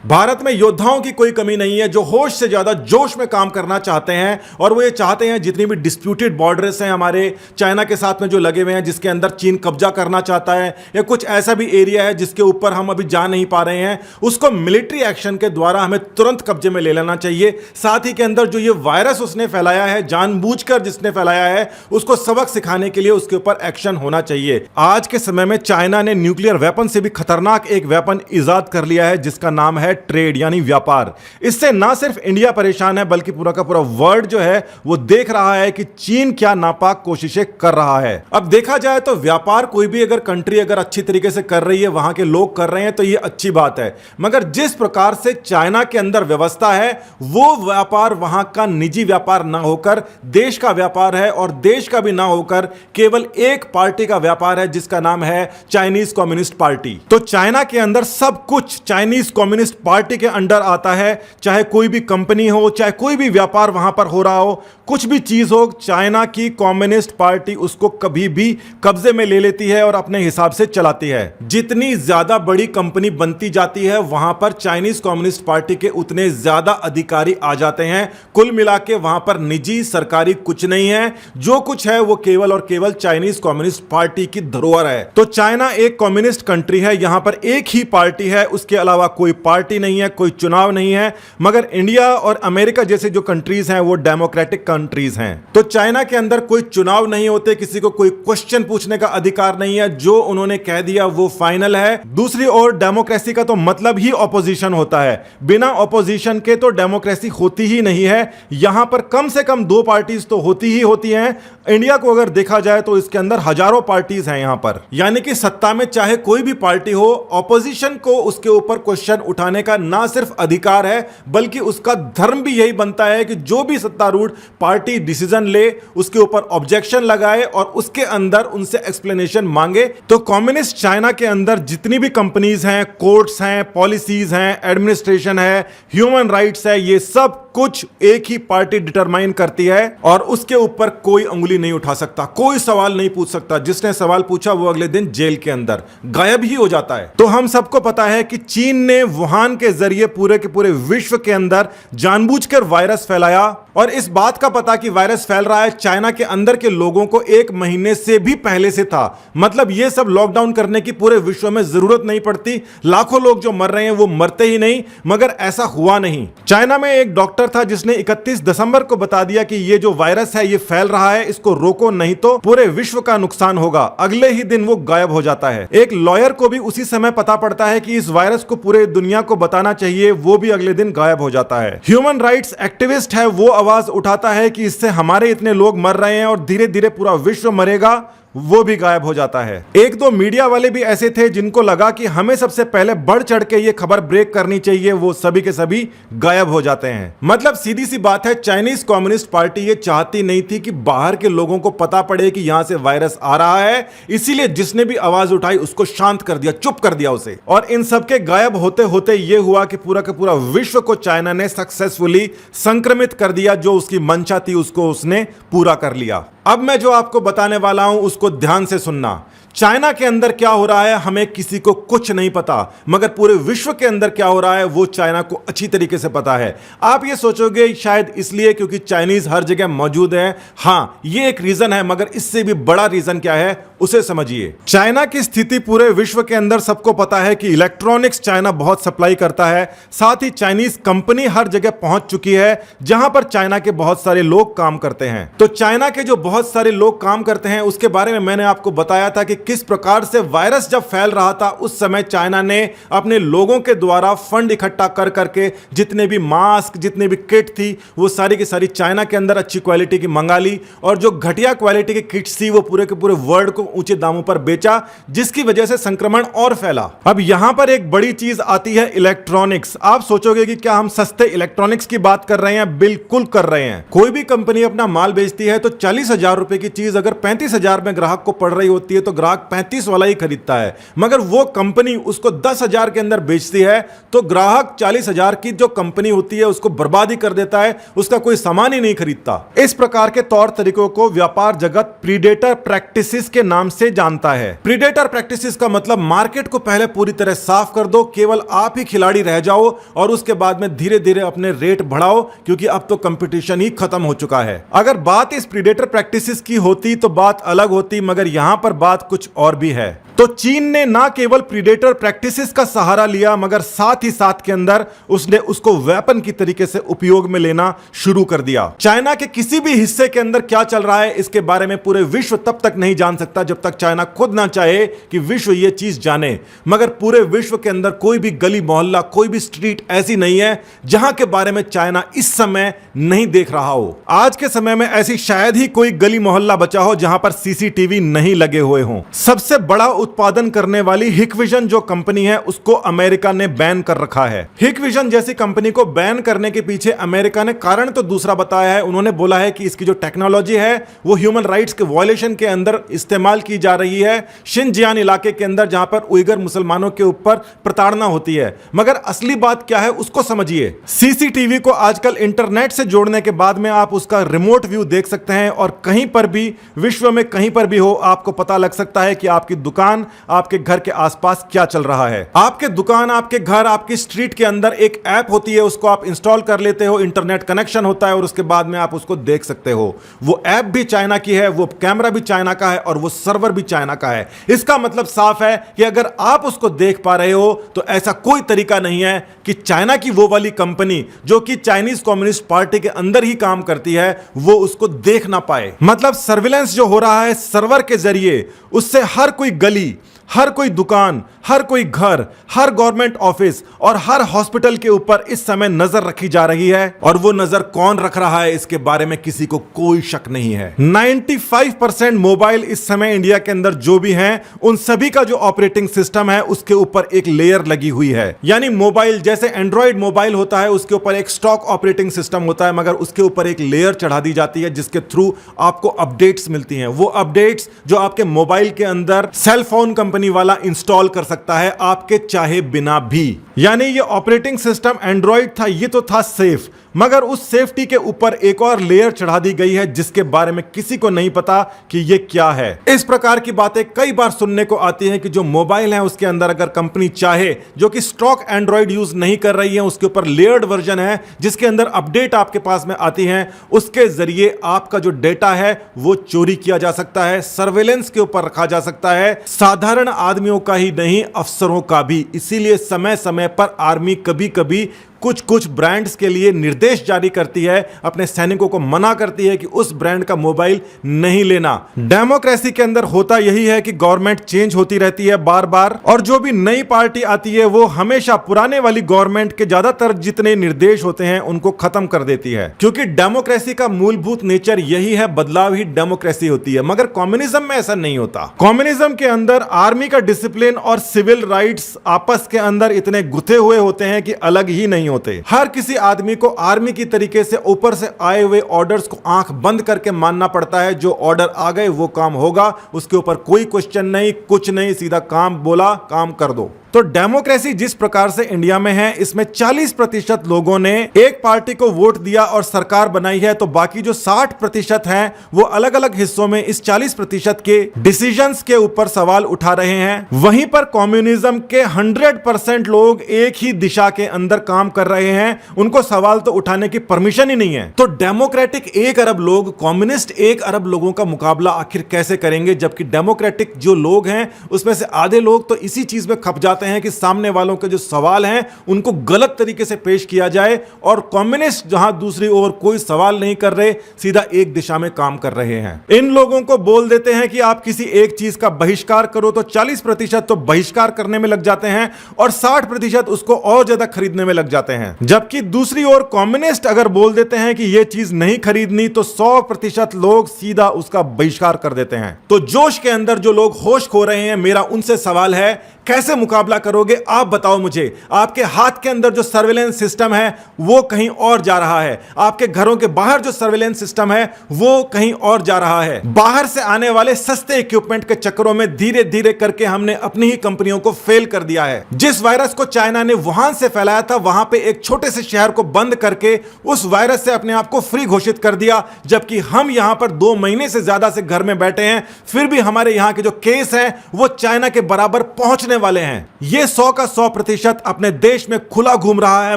भारत में योद्धाओं की कोई कमी नहीं है जो होश से ज्यादा जोश में काम करना चाहते हैं और वो ये चाहते हैं जितनी भी डिस्प्यूटेड बॉर्डर्स हैं हमारे चाइना के साथ में जो लगे हुए हैं, जिसके अंदर चीन कब्जा करना चाहता है या कुछ ऐसा भी एरिया है जिसके ऊपर हम अभी जा नहीं पा रहे हैं, उसको मिलिट्री एक्शन के द्वारा हमें तुरंत कब्जे में ले लेना चाहिए। साथ ही के अंदर जो ये वायरस उसने फैलाया है, जानबूझकर जिसने फैलाया है, उसको सबक सिखाने के लिए उसके ऊपर एक्शन होना चाहिए। आज के समय में चाइना ने न्यूक्लियर वेपन से भी खतरनाक एक वेपन इजाद कर लिया है जिसका नाम है ट्रेड यानी व्यापार। इससे ना सिर्फ इंडिया परेशान है बल्कि पूरा का पूरा वर्ल्ड जो है वो देख रहा है कि चीन क्या नापाक कोशिशें कर रहा है। अब देखा जाए तो व्यापार कोई भी अगर कंट्री अगर अच्छी तरीके से कर रही है, वहां के लोग कर रहे हैं तो ये अच्छी बात है, मगर जिस प्रकार से चाइना के अंदर व्यवस्था है वो व्यापार वहां का निजी व्यापार ना होकर देश का व्यापार है और देश का भी ना होकर केवल एक पार्टी का व्यापार है जिसका नाम है चाइनीज कम्युनिस्ट पार्टी। तो चाइना के अंदर सब कुछ चाइनीज कम्युनिस्ट पार्टी के अंडर आता है, चाहे कोई भी कंपनी हो, चाहे कोई भी व्यापार वहां पर हो रहा हो, कुछ भी चीज हो, चाइना की कम्युनिस्ट पार्टी उसको कभी भी कब्जे में ले लेती है और अपने हिसाब से चलाती है। जितनी ज्यादा बड़ी कंपनी बनती जाती है वहां पर चाइनीज कम्युनिस्ट पार्टी के उतने ज्यादा अधिकारी आ जाते हैं। कुल मिला के वहां पर निजी सरकारी कुछ नहीं है, जो कुछ है वो केवल और केवल चाइनीज कम्युनिस्ट पार्टी की धरोहर है। तो चाइना एक कम्युनिस्ट कंट्री है, यहां पर एक ही पार्टी है, उसके अलावा कोई पार्टी नहीं है, कोई चुनाव नहीं है। मगर इंडिया और अमेरिका जैसे जो कंट्रीज हैं वो डेमोक्रेटिक कंट्रीज हैं। तो चाइना के अंदर कोई चुनाव नहीं होते, किसी को कोई क्वेश्चन पूछने का अधिकार नहीं है, जो उन्होंने कह दिया वो फाइनल है। दूसरी ओर डेमोक्रेसी का तो मतलब ही ऑपोजिशन होता है, बिना ऑपोजिशन के तो डेमोक्रेसी होती ही नहीं है। यहां पर कम से कम दो पार्टीज तो होती ही होती हैं। इंडिया को अगर देखा जाए तो इसके अंदर हजारों पार्टीज हैं यहां पर, यानी कि सत्ता में चाहे कोई भी पार्टी हो, ऑपोजिशन को उसके ऊपर क्वेश्चन उठाने का ना सिर्फ अधिकार है बल्कि उसका धर्म भी यही बनता है कि जो भी सत्तारूढ़ पार्टी डिसीजन ले उसके ऊपर ऑब्जेक्शन लगाए और उसके अंदर उनसे एक्सप्लेनेशन मांगे। तो कम्युनिस्ट चाइना के अंदर जितनी भी कंपनीज हैं, कोर्ट्स हैं, पॉलिसीज हैं, एडमिनिस्ट्रेशन है, ह्यूमन राइट्स है, ये सब कुछ एक ही पार्टी डिटरमाइन करती है और उसके ऊपर कोई उंगली नहीं उठा सकता, कोई सवाल नहीं पूछ सकता। जिसने सवाल पूछा वो अगले दिन जेल के अंदर गायब ही हो जाता है। तो हम सबको पता है कि चीन ने वुहान के जरिए पूरे के पूरे विश्व के अंदर जानबूझकर वायरस फैलाया और इस बात का पता कि वायरस फैल रहा है चाइना के अंदर के लोगों को एक महीने से भी पहले से था। मतलब यह सब लॉकडाउन करने की पूरे विश्व में जरूरत नहीं पड़ती, लाखों लोग जो मर रहे हैं वो मरते ही नहीं, मगर ऐसा हुआ नहीं। चाइना में एक डॉक्टर था जिसने 31 दिसंबर को बता दिया कि ये जो वायरस है ये फैल रहा है, इसको रोको नहीं तो पूरे विश्व का नुकसान होगा। अगले ही दिन वो गायब हो जाता है। एक लॉयर को भी उसी समय पता पड़ता है कि इस वायरस को पूरे दुनिया को बताना चाहिए, वो भी अगले दिन गायब हो जाता है। ह्यूमन राइट्स एक्टिविस्ट है, वो आवाज उठाता है कि इससे हमारे इतने लोग मर रहे हैं और धीरे धीरे पूरा विश्व मरेगा, वो भी गायब हो जाता है। एक दो मीडिया वाले भी ऐसे थे जिनको लगा कि हमें सबसे पहले बढ़ चढ़ के ये खबर ब्रेक करनी चाहिए, वो सभी के सभी गायब हो जाते हैं। मतलब सीधी सी बात है, चाइनीज कम्युनिस्ट पार्टी ये चाहती नहीं थी कि बाहर के लोगों को पता पड़े कि यहां से वायरस आ रहा है, इसीलिए जिसने भी आवाज उठाई उसको शांत कर दिया, चुप कर दिया उसे। और इन सबके गायब होते होते ये हुआ कि पूरा का पूरा विश्व को चाइना ने सक्सेसफुली संक्रमित कर दिया। जो उसकी मंशा थी उसको उसने पूरा कर लिया। अब मैं जो आपको बताने वाला हूं उसको ध्यान से सुनना। चाइना के अंदर क्या हो रहा है हमें किसी को कुछ नहीं पता, मगर पूरे विश्व के अंदर क्या हो रहा है वो चाइना को अच्छी तरीके से पता है। आप ये सोचोगे शायद इसलिए क्योंकि चाइनीज हर जगह मौजूद है। हां, ये एक रीजन है, मगर इससे भी बड़ा रीजन क्या है उसे समझिए। चाइना की स्थिति पूरे विश्व के अंदर सबको पता है कि इलेक्ट्रॉनिक्स चाइना बहुत सप्लाई करता है, साथ ही चाइनीज कंपनी हर जगह पहुंच चुकी है जहां पर चाइना के बहुत सारे लोग काम करते हैं। तो चाइना के जो बहुत सारे लोग काम करते हैं उसके बारे में मैंने आपको बताया था कि किस प्रकार से वायरस जब फैल रहा था उस समय चाइना ने अपने लोगों के द्वारा फंड इकट्ठा कर करके जितने भी मास्क, जितने भी किट थी वो सारी की सारी चाइना के अंदर अच्छी क्वालिटी की मंगा ली और जो घटिया क्वालिटी की किट्स थी वो पूरे के पूरे वर्ल्ड को ऊंचे दामों पर बेचा, जिसकी वजह से संक्रमण और फैला। अब यहां पर एक बड़ी चीज आती है इलेक्ट्रॉनिक्स। आप सोचोगे कि क्या हम सस्ते इलेक्ट्रॉनिक्स की बात कर रहे हैं? बिल्कुल कर रहे हैं। कोई भी कंपनी अपना माल बेचती है तो 40,000 रुपए की चीज अगर 35,000 में ग्राहक को पड़ रही होती है तो ग्राहक ग्राहक 35 वाला ही खरीदता है, मगर वो कंपनी उसको 10,000 के अंदर बेचती है तो ग्राहक 40,000 की जो कंपनी होती है उसको बर्बादी कर देता है, उसका कोई सामान ही नहीं खरीदता। इस प्रकार के तौर तरीकों को व्यापार जगत प्रीडेटर प्रैक्टिसेस के नाम से जानता है। प्रीडेटर प्रैक्टिसेस का मतलब मार्केट को पहले पूरी तरह साफ कर दो, केवल आप ही खिलाड़ी रह जाओ और उसके बाद में धीरे धीरे अपने रेट बढ़ाओ, क्योंकि अब तो कंपटीशन ही खत्म हो चुका है। अगर बात इस प्रीडेटर प्रैक्टिसेस की होती तो बात अलग होती, मगर यहां पर बात कुछ और भी है। तो चीन ने ना केवल प्रीडेटर प्रैक्टिसेस का सहारा लिया, मगर साथ ही साथ के अंदर उसने उसको वेपन की तरीके से उपयोग में लेना शुरू कर दिया। चाइना के किसी भी हिस्से के अंदर क्या चल रहा है इसके बारे में पूरे विश्व तब तक नहीं जान सकता जब तक चाइना खुद ना चाहे कि विश्व ये चीज जाने। मगर पूरे विश्व के अंदर कोई भी गली मोहल्ला, कोई भी स्ट्रीट ऐसी नहीं है जहां के बारे में चाइना इस समय नहीं देख रहा हो। आज के समय में ऐसी शायद ही कोई गली मोहल्ला बचा हो जहां पर सीसीटीवी नहीं लगे हुए हों। सबसे बड़ा उत्पादन करने वाली हिकविजन जो कंपनी है उसको अमेरिका ने बैन कर रखा है। हिकविजन जैसी कंपनी को बैन करने के पीछे अमेरिका ने कारण तो दूसरा बताया है। उन्होंने बोला है कि इसकी जो टेक्नोलॉजी है वो ह्यूमन राइट्स के वायलेशन के अंदर इस्तेमाल की जा रही है, शिनजियांग इलाके के अंदर जहां पर उइगर मुसलमानों के ऊपर प्रताड़ना होती है। मगर असली बात क्या है उसको समझिए। सीसीटीवी को आजकल इंटरनेट से जोड़ने के बाद में आप उसका रिमोट व्यू देख सकते हैं और कहीं पर भी विश्व में कहीं पर भी हो आपको पता लग सकता है कि आपकी दुकान, आपके घर के आसपास क्या चल रहा है। आपके दुकान, आपके घर, आपकी स्ट्रीट के अंदर एक ऐप होती है, उसको आप इंस्टॉल कर लेते हो, इंटरनेट कनेक्शन होता है और उसके बाद में आप उसको देख सकते हो। वो ऐप भी चाइना की है, वो कैमरा भी चाइना का है और वो सर्वर भी चाइना का है। इसका मतलब साफ है कि अगर आप उसको देख पा रहे हो तो ऐसा कोई तरीका नहीं है कि चाइना की वो वाली कंपनी जो कि चाइनीज कम्युनिस्ट पार्टी के अंदर ही काम करती है वो उसको देख ना पाए। मतलब सर्विलेंस जो हो रहा है सर्वर के जरिए, उससे हर कोई गली, हर कोई दुकान, हर कोई घर, हर गवर्नमेंट ऑफिस और हर हॉस्पिटल के ऊपर इस समय नजर रखी जा रही है। और वो नजर कौन रख रहा है इसके बारे में किसी को कोई शक नहीं है। 95% मोबाइल इस समय इंडिया के अंदर जो भी हैं उन सभी का जो ऑपरेटिंग सिस्टम है उसके ऊपर एक लेयर लगी हुई है। यानी मोबाइल जैसे एंड्रॉइड मोबाइल होता है उसके ऊपर एक स्टॉक ऑपरेटिंग सिस्टम होता है, मगर उसके ऊपर एक लेयर चढ़ा दी जाती है जिसके थ्रू आपको अपडेट्स मिलती हैं। वो अपडेट्स जो आपके मोबाइल के अंदर सेल फोन कंपनी वाला इंस्टॉल कर सकता है आपके चाहे बिना भी। यानी ये ऑपरेटिंग सिस्टम एंड्रॉइड था, ये तो था सेफ, मगर उस सेफ्टी के ऊपर एक और लेयर चढ़ा दी गई है जिसके बारे में किसी को नहीं पता कि ये क्या है। इस प्रकार की बातें कई बार सुनने को आती हैं कि जो मोबाइल है उसके अंदर अगर कंपनी चाहे, जो कि स्टॉक एंड्रॉइड यूज नहीं कर रही है, उसके ऊपर लेयर्ड वर्जन है जिसके अंदर अपडेट आपके पास में आती है, उसके जरिए आपका जो डेटा है वो चोरी किया जा सकता है, सर्वेलेंस के ऊपर रखा जा सकता है, साधारण आदमियों का ही नहीं अफसरों का भी। इसीलिए समय समय पर आर्मी कभी कभी कुछ कुछ ब्रांड्स के लिए निर्देश जारी करती है, अपने सैनिकों को मना करती है कि उस ब्रांड का मोबाइल नहीं लेना। डेमोक्रेसी के अंदर होता यही है कि गवर्नमेंट चेंज होती रहती है बार बार, और जो भी नई पार्टी आती है वो हमेशा पुराने वाली गवर्नमेंट के ज्यादातर जितने निर्देश होते हैं उनको खत्म कर देती है, क्योंकि डेमोक्रेसी का मूलभूत नेचर यही है, बदलाव ही डेमोक्रेसी होती है। मगर कम्युनिज्म में ऐसा नहीं होता। कम्युनिज्म के अंदर आर्मी का डिसिप्लिन और सिविल राइट्स आपस के अंदर इतने गुथे हुए होते हैं कि अलग ही नहीं होते। हर किसी आदमी को आर्मी की तरीके से ऊपर से आए हुए ऑर्डर्स को आंख बंद करके मानना पड़ता है। जो ऑर्डर आ गए वो काम होगा, उसके ऊपर कोई क्वेश्चन नहीं, कुछ नहीं, सीधा काम बोला काम कर दो। तो डेमोक्रेसी जिस प्रकार से इंडिया में है, इसमें 40% लोगों ने एक पार्टी को वोट दिया और सरकार बनाई है, तो बाकी जो 60% हैं वो अलग अलग हिस्सों में इस 40% के डिसीजंस के ऊपर सवाल उठा रहे हैं। वहीं पर कम्युनिज्म के 100% लोग एक ही दिशा के अंदर काम कर रहे हैं, उनको सवाल तो उठाने की परमिशन ही नहीं है। तो डेमोक्रेटिक 1 अरब लोग कम्युनिस्ट 1 अरब लोगों का मुकाबला आखिर कैसे करेंगे, जबकि डेमोक्रेटिक जो लोग हैं उसमें से आधे लोग तो इसी चीज में खप जाते हैं कि सामने वालों के जो सवाल हैं उनको गलत तरीके से पेश किया जाए, और कम्युनिस्ट जहां दूसरी ओर कोई सवाल नहीं कर रहे, सीधा एक दिशा में काम कर रहे हैं। इन लोगों को बोल देते हैं कि आप किसी एक चीज का बहिष्कार करो तो 40% तो बहिष्कार करने में लग जाते हैं और 60% उसको और ज्यादा खरीदने में लग जाते हैं। जबकि दूसरी ओर कम्युनिस्ट अगर बोल देते हैं कि यह चीज नहीं खरीदनी तो 100% लोग सीधा उसका बहिष्कार कर देते हैं। तो जोश के अंदर जो लोग होश खो रहे हैं, मेरा उनसे सवाल है कैसे मुकाबला मुकाबला करोगे? आप बताओ मुझे। आपके हाथ के अंदर जो सर्विलेंस सिस्टम है वो कहीं और जा रहा है, आपके घरों के बाहर जो सर्विलेंस सिस्टम है वो कहीं और जा रहा है। बाहर से आने वाले सस्ते इक्विपमेंट के चक्करों में धीरे धीरे करके हमने अपनी ही कंपनियों को फेल कर दिया है। जिस वायरस को चाइना ने वुहान से फैलाया था, वहां पे एक छोटे से शहर को बंद करके उस वायरस से अपने आप को फ्री घोषित कर दिया, जबकि हम यहां पर 2 महीने से ज्यादा से घर में बैठे हैं, फिर भी हमारे यहां के जो केस हैं वो चाइना के बराबर पहुंचने वाले हैं। ये 100 का 100% अपने देश में खुला घूम रहा है,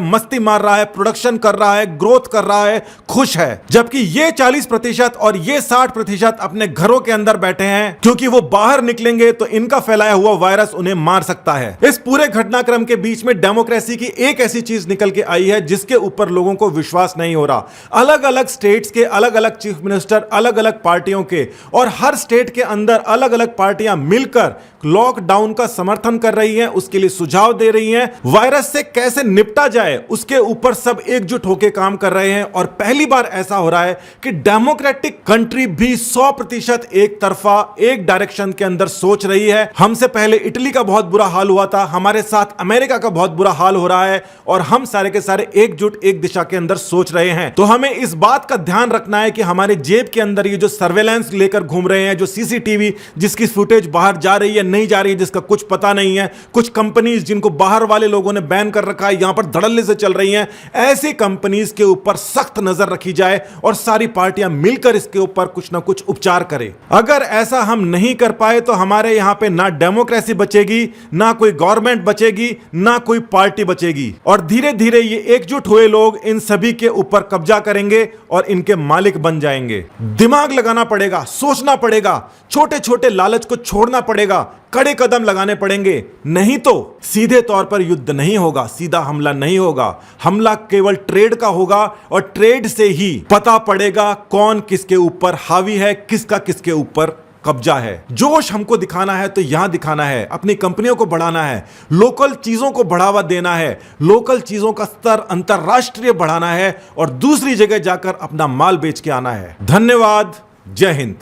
मस्ती मार रहा है, प्रोडक्शन कर रहा है, ग्रोथ कर रहा है, खुश है, जबकि ये 40% और ये 60% अपने घरों के अंदर बैठे हैं, क्योंकि वो बाहर निकलेंगे तो इनका फैलाया हुआ वायरस उन्हें मार सकता है। इस पूरे घटनाक्रम के बीच में डेमोक्रेसी की एक ऐसी चीज निकल के आई है जिसके ऊपर लोगों को विश्वास नहीं हो रहा। अलग अलग स्टेट्स के अलग अलग चीफ मिनिस्टर, अलग अलग पार्टियों के, और हर स्टेट के अंदर अलग अलग पार्टियां मिलकर लॉकडाउन का समर्थन कर रही हैं, उसके लिए सुझाव दे रही हैं। वायरस से कैसे निपटा जाए उसके ऊपर सब एकजुट होकर काम कर रहे हैं, और पहली बार ऐसा हो रहा है कि डेमोक्रेटिक कंट्री भी 100% एक तरफा, एक डायरेक्शन के अंदर सोच रही है। हमसे पहले इटली का बहुत बुरा हाल हुआ था, हमारे साथ अमेरिका का बहुत बुरा हाल हो रहा है, और हम सारे के सारे एकजुट एक दिशा के अंदर सोच रहे हैं। तो हमें इस बात का ध्यान रखना है कि हमारे जेब के अंदर ये जो सर्वेलेंस लेकर घूम रहे हैं, जो सीसीटीवी जिसकी फुटेज बाहर जा रही है नहीं जा रही है, जिसका कुछ पता नहीं है, कुछ कंपनीज जिनको बाहर वाले लोगों ने बैन कर रखा है, यहां पर धड़ल्ले से चल रही हैं, ऐसी कंपनीज के ऊपर सख्त नजर रखी जाए और सारी पार्टियां मिलकर इसके ऊपर कुछ ना कुछ उपचार करें। अगर ऐसा हम नहीं कर पाए तो हमारे यहां पे ना डेमोक्रेसी बचेगी, ना कोई गवर्नमेंट बचेगी, ना कोई पार्टी बचेगी, और धीरे धीरे ये एकजुट हुए लोग इन सभी के ऊपर कब्जा करेंगे और इनके मालिक बन जाएंगे। दिमाग लगाना पड़ेगा, सोचना पड़ेगा, छोटे छोटे लालच को छोड़ना पड़ेगा, कड़े कदम लगाने पड़ेंगे, नहीं तो सीधे तौर पर युद्ध नहीं होगा, सीधा हमला नहीं होगा। हमला केवल ट्रेड का होगा, और ट्रेड से ही पता पड़ेगा कौन किसके ऊपर हावी है, किसका किसके ऊपर कब्जा है। जोश हमको दिखाना है तो यहां दिखाना है, अपनी कंपनियों को बढ़ाना है, लोकल चीजों को बढ़ावा देना है, लोकल चीजों का स्तर अंतरराष्ट्रीय बढ़ाना है, और दूसरी जगह जाकर अपना माल बेच के आना है। धन्यवाद। जय हिंद।